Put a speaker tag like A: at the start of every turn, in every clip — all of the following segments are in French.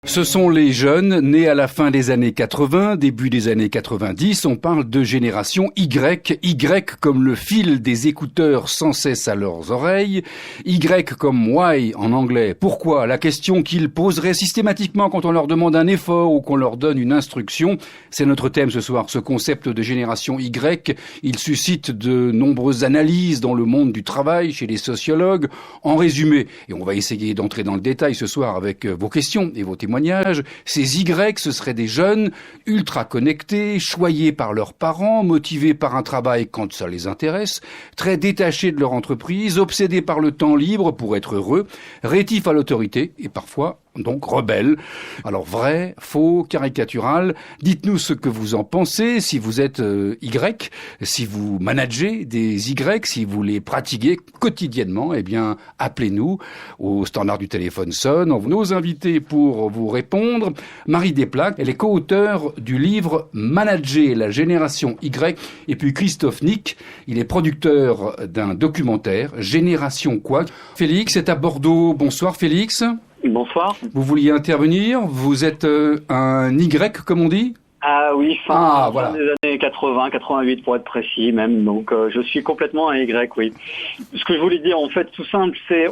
A: Ce sont les jeunes nés à la fin des années 80, début des années 90. On parle de génération Y. Y comme le fil des écouteurs sans cesse à leurs oreilles. Y comme why en anglais. Pourquoi? La question qu'ils poseraient systématiquement quand on leur demande un effort ou qu'on leur donne une instruction. C'est notre thème ce soir. Ce concept de génération Y, il suscite de nombreuses analyses dans le monde du travail, chez les sociologues. En résumé, et on va essayer d'entrer dans le détail ce soir avec vos questions et vos témoignages. Ces Y, ce seraient des jeunes ultra connectés, choyés par leurs parents, motivés par un travail quand ça les intéresse, très détachés de leur entreprise, obsédés par le temps libre pour être heureux, rétifs à l'autorité et parfois donc rebelles. Alors vrai, faux, caricatural, dites-nous ce que vous en pensez, si vous êtes Y, si vous managez des Y, si vous les pratiquez quotidiennement, eh bien appelez-nous, au standard du téléphone sonne. Nos invités pour vous répondre, Marie Desplaques, elle est co-auteure du livre Manager la génération Y, et puis Christophe Nick, il est producteur d'un documentaire, Génération Quoi. Félix est à Bordeaux. Bonsoir Félix.
B: Bonsoir.
A: Vous vouliez intervenir, vous êtes un Y comme on dit?
B: Ah oui, fin
A: voilà.
B: des années 80, 88 pour être précis même, donc je suis complètement un Y, oui. Ce que je voulais dire en fait tout simple, c'est,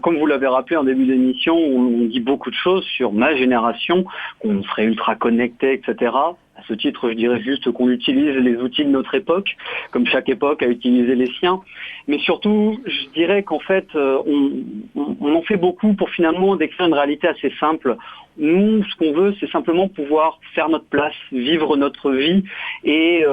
B: comme vous l'avez rappelé en début d'émission, on dit beaucoup de choses sur ma génération, qu'on serait ultra connecté, etc. À ce titre, je dirais juste qu'on utilise les outils de notre époque, comme chaque époque a utilisé les siens. Mais surtout, je dirais qu'en fait, on en fait beaucoup pour finalement décrire une réalité assez simple. Nous, ce qu'on veut, c'est simplement pouvoir faire notre place, vivre notre vie et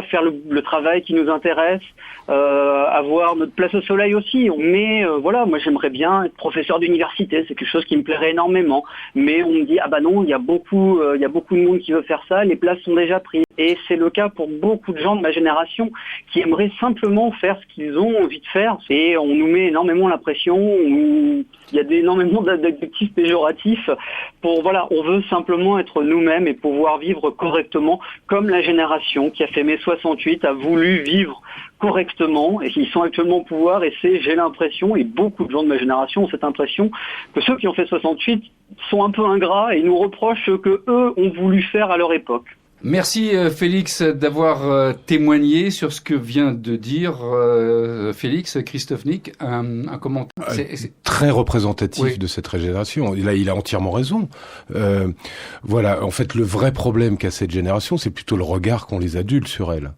B: faire le travail qui nous intéresse, avoir notre place au soleil aussi. Mais moi j'aimerais bien être professeur d'université, c'est quelque chose qui me plairait énormément. Mais on me dit non, il y a beaucoup de monde qui veut faire ça, les places sont déjà prises. Et c'est le cas pour beaucoup de gens de ma génération qui aimeraient simplement faire ce qu'ils ont envie de faire. Et on nous met énormément la pression, il y a énormément d'adjectifs péjoratifs. On veut simplement être nous-mêmes et pouvoir vivre correctement comme la génération qui a fait mai 68 a voulu vivre correctement et qui sont actuellement au pouvoir. Et j'ai l'impression, et beaucoup de gens de ma génération ont cette impression, que ceux qui ont fait 68 sont un peu ingrats et nous reprochent ce que eux ont voulu faire à leur époque.
A: Merci Félix d'avoir témoigné sur ce que vient de dire Félix. Christophe Nick, un commentaire c'est
C: très représentatif
A: oui.
C: de cette génération. Là, il a entièrement raison. En fait, le vrai problème qu'a cette génération, c'est plutôt le regard qu'ont les adultes sur elle.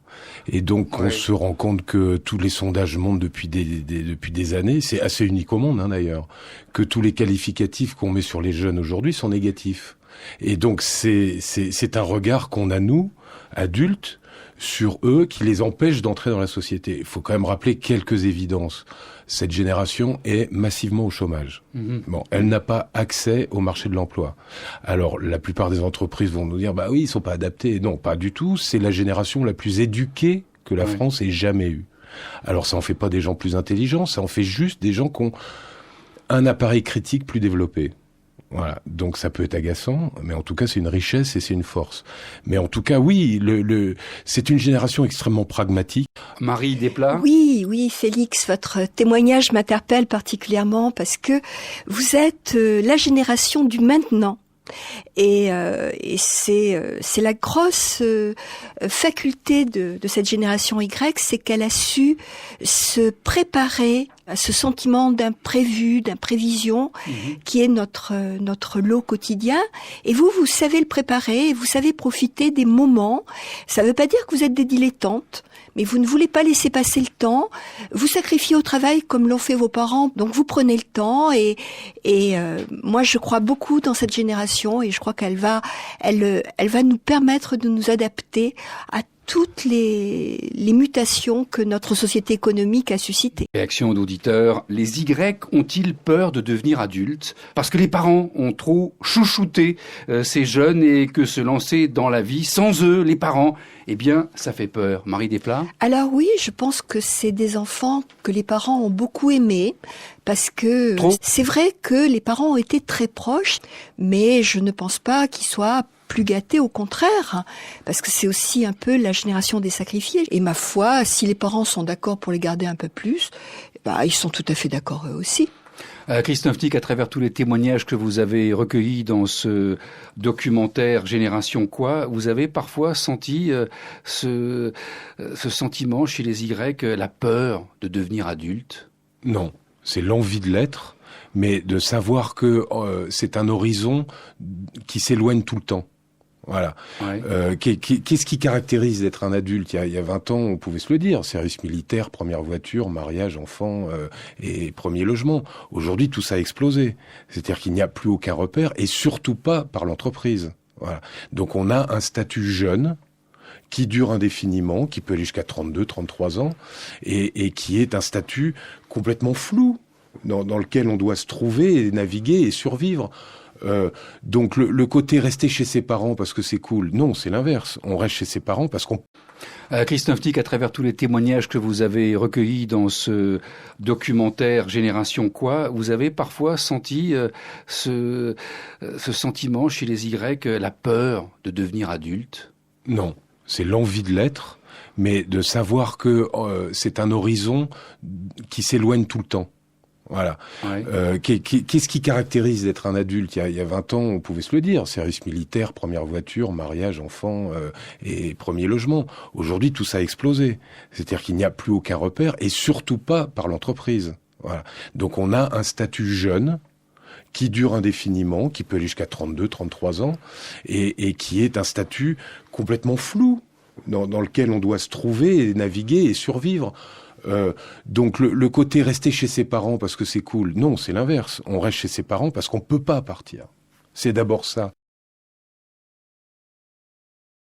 C: Et donc, on se rend compte que tous les sondages montrent depuis des années, c'est assez unique au monde d'ailleurs, que tous les qualificatifs qu'on met sur les jeunes aujourd'hui sont négatifs. Et donc c'est un regard qu'on a, nous, adultes, sur eux qui les empêche d'entrer dans la société. Il faut quand même rappeler quelques évidences. Cette génération est massivement au chômage. Elle n'a pas accès au marché de l'emploi. Alors la plupart des entreprises vont nous dire oui, ils sont pas adaptés. Non, pas du tout. C'est la génération la plus éduquée que la France ait jamais eue. Alors ça en fait pas des gens plus intelligents, ça en fait juste des gens qui ont un appareil critique plus développé. Voilà, donc ça peut être agaçant, mais en tout cas c'est une richesse et c'est une force. Mais en tout cas oui, c'est une génération extrêmement pragmatique.
A: Marie Desplaques.
D: Oui, Félix, votre témoignage m'interpelle particulièrement parce que vous êtes la génération du maintenant. Et c'est la grosse faculté de cette génération Y, c'est qu'elle a su se préparer à ce sentiment d'imprévu, d'imprévision, qui est notre lot quotidien. Et vous savez le préparer, et vous savez profiter des moments. Ça ne veut pas dire que vous êtes des dilettantes, mais vous ne voulez pas laisser passer le temps. Vous sacrifiez au travail comme l'ont fait vos parents, donc vous prenez le temps. Et moi, je crois beaucoup dans cette génération, et je crois qu'elle va nous permettre de nous adapter à toutes les mutations que notre société économique a suscitées.
A: Réaction d'auditeurs. Les Y ont-ils peur de devenir adultes parce que les parents ont trop chouchouté ces jeunes et que se lancer dans la vie sans eux, les parents, ça fait peur. Marie Desplaques.
D: Alors oui, je pense que c'est des enfants que les parents ont beaucoup aimés parce que c'est vrai que les parents ont été très proches, mais je ne pense pas qu'ils soient plus gâtés, au contraire, parce que c'est aussi un peu la génération des sacrifiés. Et ma foi, si les parents sont d'accord pour les garder un peu plus, ils sont tout à fait d'accord eux aussi.
A: Christophe Tick, à travers tous les témoignages que vous avez recueillis dans ce documentaire Génération Quoi, vous avez parfois senti ce sentiment chez les Y, la peur de devenir adulte?
C: Non, c'est l'envie de l'être, mais de savoir que c'est un horizon qui s'éloigne tout le temps. Voilà.
A: Ouais.
C: Qu'est-ce qui caractérise d'être un adulte? Il y a 20 ans, on pouvait se le dire. Service militaire, première voiture, mariage, enfant et premier logement. Aujourd'hui, tout ça a explosé. C'est-à-dire qu'il n'y a plus aucun repère et surtout pas par l'entreprise. Voilà. Donc on a un statut jeune qui dure indéfiniment, qui peut aller jusqu'à 32, 33 ans et qui est un statut complètement flou dans lequel on doit se trouver et naviguer et survivre. Donc le côté rester chez ses parents parce que c'est cool, non, c'est l'inverse. On reste chez ses parents parce qu'on...
A: Christophe Tick, à travers tous les témoignages que vous avez recueillis dans ce documentaire Génération Quoi, vous avez parfois senti ce sentiment chez les Y, la peur de devenir adulte?
C: Non, c'est l'envie de l'être, mais de savoir que c'est un horizon qui s'éloigne tout le temps. Voilà.
A: Ouais.
C: Qu'est-ce qui caractérise d'être un adulte? Il y a 20 ans, on pouvait se le dire. Service militaire, première voiture, mariage, enfant et premier logement. Aujourd'hui, tout ça a explosé. C'est-à-dire qu'il n'y a plus aucun repère et surtout pas par l'entreprise. Voilà. Donc on a un statut jeune qui dure indéfiniment, qui peut aller jusqu'à 32, 33 ans et qui est un statut complètement flou dans lequel on doit se trouver et naviguer et survivre. Donc le côté rester chez ses parents parce que c'est cool, non, c'est l'inverse. On reste chez ses parents parce qu'on peut pas partir. C'est d'abord ça.